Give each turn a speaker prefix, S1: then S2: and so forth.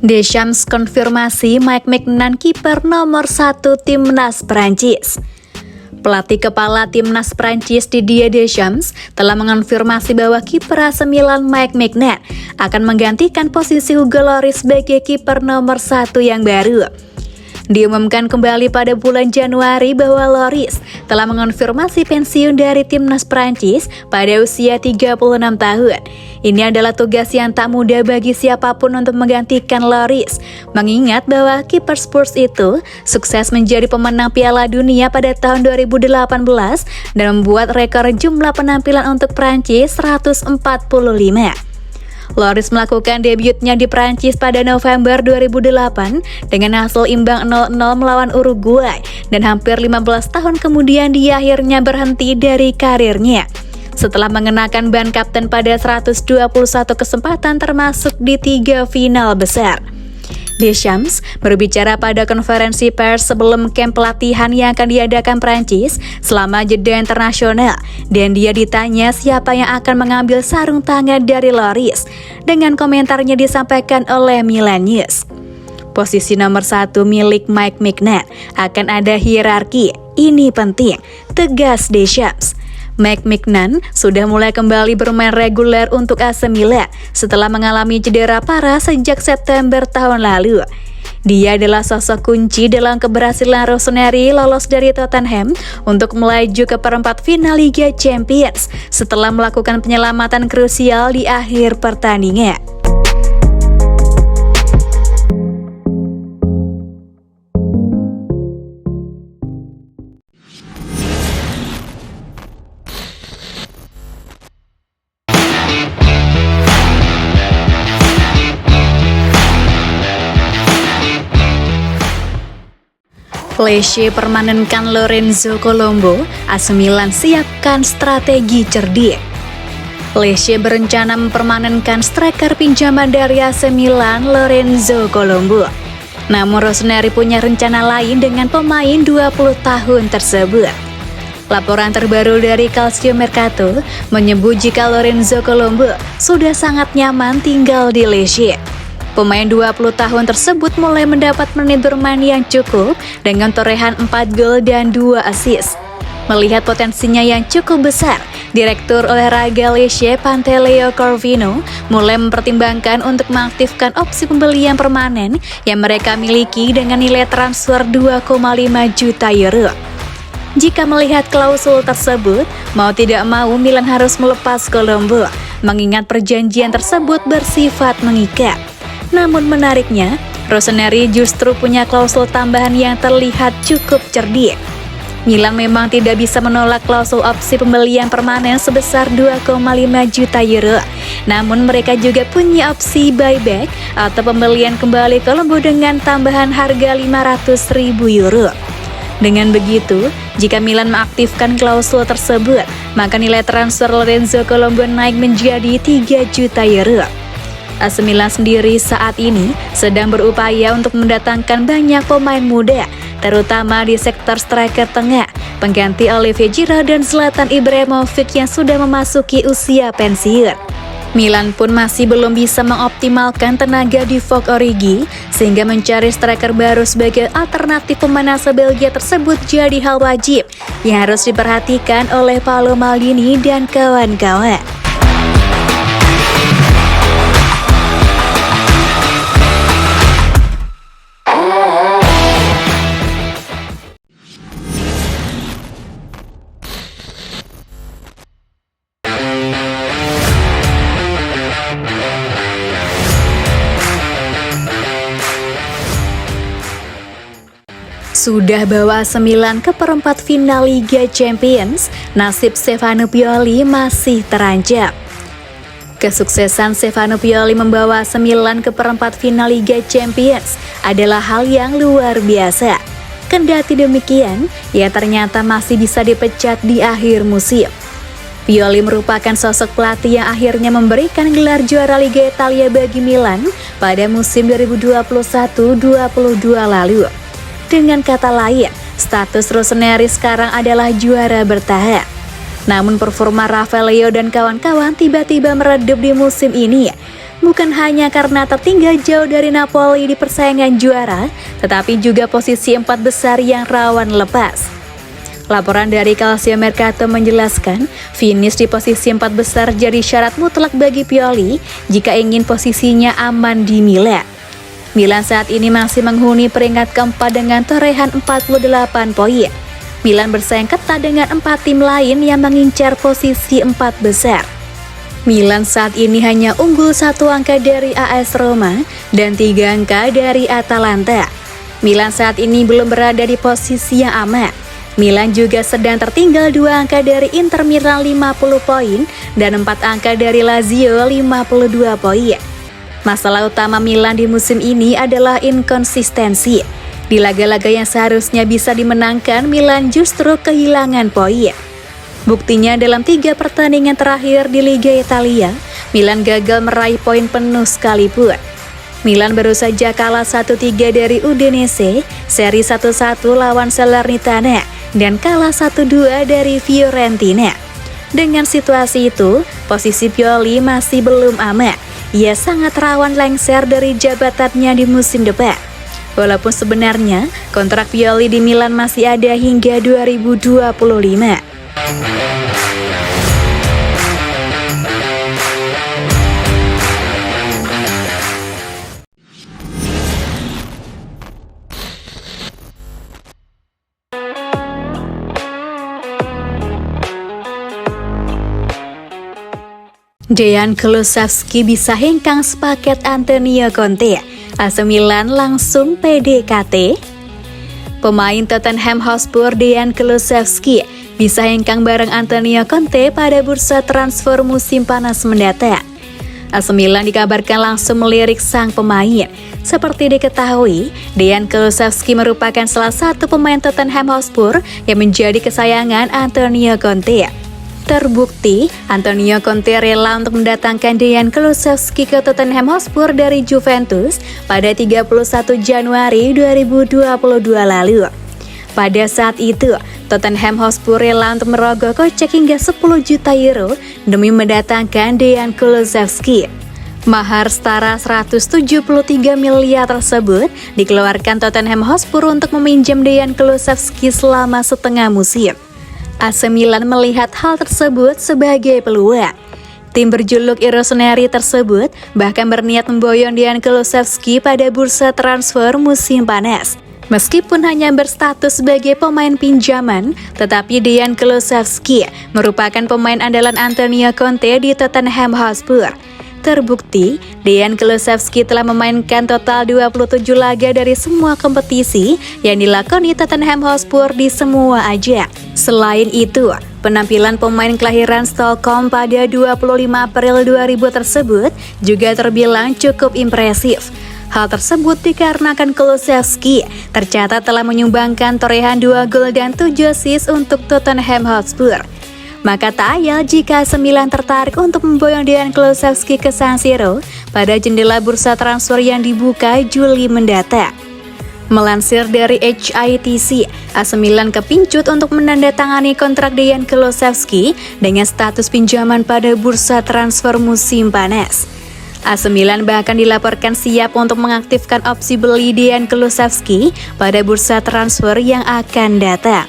S1: Deschamps konfirmasi Mike Maignan kiper nomor 1 timnas Prancis. Pelatih kepala timnas Prancis Didier Deschamps telah mengonfirmasi bahwa kiper AC Milan Mike Maignan akan menggantikan posisi Hugo Lloris sebagai kiper nomor 1 yang baru. Diumumkan kembali pada bulan Januari bahwa Lloris telah mengonfirmasi pensiun dari timnas Prancis pada usia 36 tahun. Ini adalah tugas yang tak mudah bagi siapapun untuk menggantikan Lloris, mengingat bahwa kiper Spurs itu sukses menjadi pemenang Piala Dunia pada tahun 2018 dan membuat rekor jumlah penampilan untuk Prancis 145. Lloris melakukan debutnya di Prancis pada November 2008 dengan hasil imbang 0-0 melawan Uruguay, dan hampir 15 tahun kemudian dia akhirnya berhenti dari karirnya setelah mengenakan ban kapten pada 121 kesempatan termasuk di 3 final besar. Deschamps berbicara pada konferensi pers sebelum kamp pelatihan yang akan diadakan Prancis selama jeda internasional, dan dia ditanya siapa yang akan mengambil sarung tangan dari Lloris. Dengan komentarnya disampaikan oleh Milan News. Posisi nomor 1 milik Mike Maignan akan ada hierarki, ini penting, tegas Deschamps. Mike Maignan sudah mulai kembali bermain reguler untuk AC Milan setelah mengalami cedera parah sejak September tahun lalu. Dia adalah sosok kunci dalam keberhasilan Rossoneri lolos dari Tottenham untuk melaju ke perempat final Liga Champions setelah melakukan penyelamatan krusial di akhir pertandingan. Lecce permanenkan Lorenzo Colombo, AC Milan siapkan strategi cerdik. Lecce berencana mempermanenkan striker pinjaman dari AC Milan Lorenzo Colombo. Namun Rossoneri punya rencana lain dengan pemain 20 tahun tersebut. Laporan terbaru dari Calcio Mercato menyebut jika Lorenzo Colombo sudah sangat nyaman tinggal di Lecce. Pemain 20 tahun tersebut mulai mendapat menit bermain yang cukup dengan torehan 4 gol dan 2 assist. Melihat potensinya yang cukup besar, Direktur Olahraga Lecce Pantaleo Corvino mulai mempertimbangkan untuk mengaktifkan opsi pembelian permanen yang mereka miliki dengan nilai transfer 2,5 juta euro. Jika melihat klausul tersebut, mau tidak mau Milan harus melepas Colombo, mengingat perjanjian tersebut bersifat mengikat. Namun menariknya, Rossoneri justru punya klausul tambahan yang terlihat cukup cerdik. Milan memang tidak bisa menolak klausul opsi pembelian permanen sebesar 2,5 juta euro. Namun mereka juga punya opsi buyback atau pembelian kembali Colombo dengan tambahan harga 500.000 euro. Dengan begitu, jika Milan mengaktifkan klausul tersebut, maka nilai transfer Lorenzo Colombo naik menjadi 3 juta euro. AC Milan sendiri saat ini sedang berupaya untuk mendatangkan banyak pemain muda, terutama di sektor striker tengah, pengganti Olivier Giroud dan Zlatan Ibrahimovic yang sudah memasuki usia pensiun. Milan pun masih belum bisa mengoptimalkan tenaga di Divock Origi, sehingga mencari striker baru sebagai alternatif pemain asal Belgia tersebut jadi hal wajib yang harus diperhatikan oleh Paolo Maldini dan kawan-kawan. Sudah bawa AC Milan ke perempat final Liga Champions, nasib Stefano Pioli masih terancam. Kesuksesan Stefano Pioli membawa AC Milan ke perempat final Liga Champions adalah hal yang luar biasa. Kendati demikian, ia ternyata masih bisa dipecat di akhir musim. Pioli merupakan sosok pelatih yang akhirnya memberikan gelar juara Liga Italia bagi Milan pada musim 2021-22 lalu. Dengan kata lain, status Rossoneri sekarang adalah juara bertahan. Namun performa Rafael Leo dan kawan-kawan tiba-tiba meredup di musim ini. Bukan hanya karena tertinggal jauh dari Napoli di persaingan juara, tetapi juga posisi 4 besar yang rawan lepas. Laporan dari Calcio Mercato menjelaskan, finish di posisi 4 besar jadi syarat mutlak bagi Pioli jika ingin posisinya aman di Milan. Milan saat ini masih menghuni peringkat keempat dengan torehan 48 poin. Milan bersaing ketat dengan 4 tim lain yang mengincar posisi 4 besar. Milan saat ini hanya unggul 1 angka dari AS Roma dan 3 angka dari Atalanta. Milan saat ini belum berada di posisi yang aman. Milan juga sedang tertinggal 2 angka dari Inter Milan 50 poin dan 4 angka dari Lazio 52 poin. Masalah utama Milan di musim ini adalah inkonsistensi. Di laga-laga yang seharusnya bisa dimenangkan, Milan justru kehilangan poin. Buktinya dalam 3 pertandingan terakhir di Liga Italia, Milan gagal meraih poin penuh sekalipun. Milan baru saja kalah 1-3 dari Udinese, seri 1-1 lawan Salernitana, dan kalah 1-2 dari Fiorentina. Dengan situasi itu, posisi Pioli masih belum aman. Ia sangat rawan lengser dari jabatannya di musim depan. Walaupun sebenarnya kontrak Pioli di Milan masih ada hingga 2025. Dejan Kulusevski bisa hengkang sepaket Antonio Conte. AC Milan langsung PDKT. Pemain Tottenham Hotspur Dejan Kulusevski bisa hengkang bareng Antonio Conte pada bursa transfer musim panas mendatang. AC Milan dikabarkan langsung melirik sang pemain. Seperti diketahui, Dejan Kulusevski merupakan salah satu pemain Tottenham Hotspur yang menjadi kesayangan Antonio Conte. Terbukti, Antonio Conte rela untuk mendatangkan Dejan Kulusevski ke Tottenham Hotspur dari Juventus pada 31 Januari 2022 lalu. Pada saat itu, Tottenham Hotspur rela untuk merogoh kocek hingga 10 juta euro demi mendatangkan Dejan Kulusevski. Mahar setara 173 miliar tersebut dikeluarkan Tottenham Hotspur untuk meminjam Dejan Kulusevski selama setengah musim. AC Milan melihat hal tersebut sebagai peluang. Tim berjuluk Rossoneri tersebut bahkan berniat memboyong Dejan Kulusevski pada bursa transfer musim panas. Meskipun hanya berstatus sebagai pemain pinjaman, tetapi Dejan Kulusevski merupakan pemain andalan Antonio Conte di Tottenham Hotspur. Terbukti, Dejan Kulusevski telah memainkan total 27 laga dari semua kompetisi yang dilakoni Tottenham Hotspur di semua ajang. Selain itu, penampilan pemain kelahiran Stockholm pada 25 April 2000 tersebut juga terbilang cukup impresif. Hal tersebut dikarenakan Kulusevski tercatat telah menyumbangkan torehan 2 gol dan 7 assist untuk Tottenham Hotspur. Maka tak ayal jika AC Milan tertarik untuk memboyong Dejan Kulusevski ke San Siro pada jendela bursa transfer yang dibuka Juli mendatang. Melansir dari HITC, AC Milan kepincut untuk menandatangani kontrak Dejan Kulusevski dengan status pinjaman pada bursa transfer musim panas. AC Milan bahkan dilaporkan siap untuk mengaktifkan opsi beli Dejan Kulusevski pada bursa transfer yang akan datang.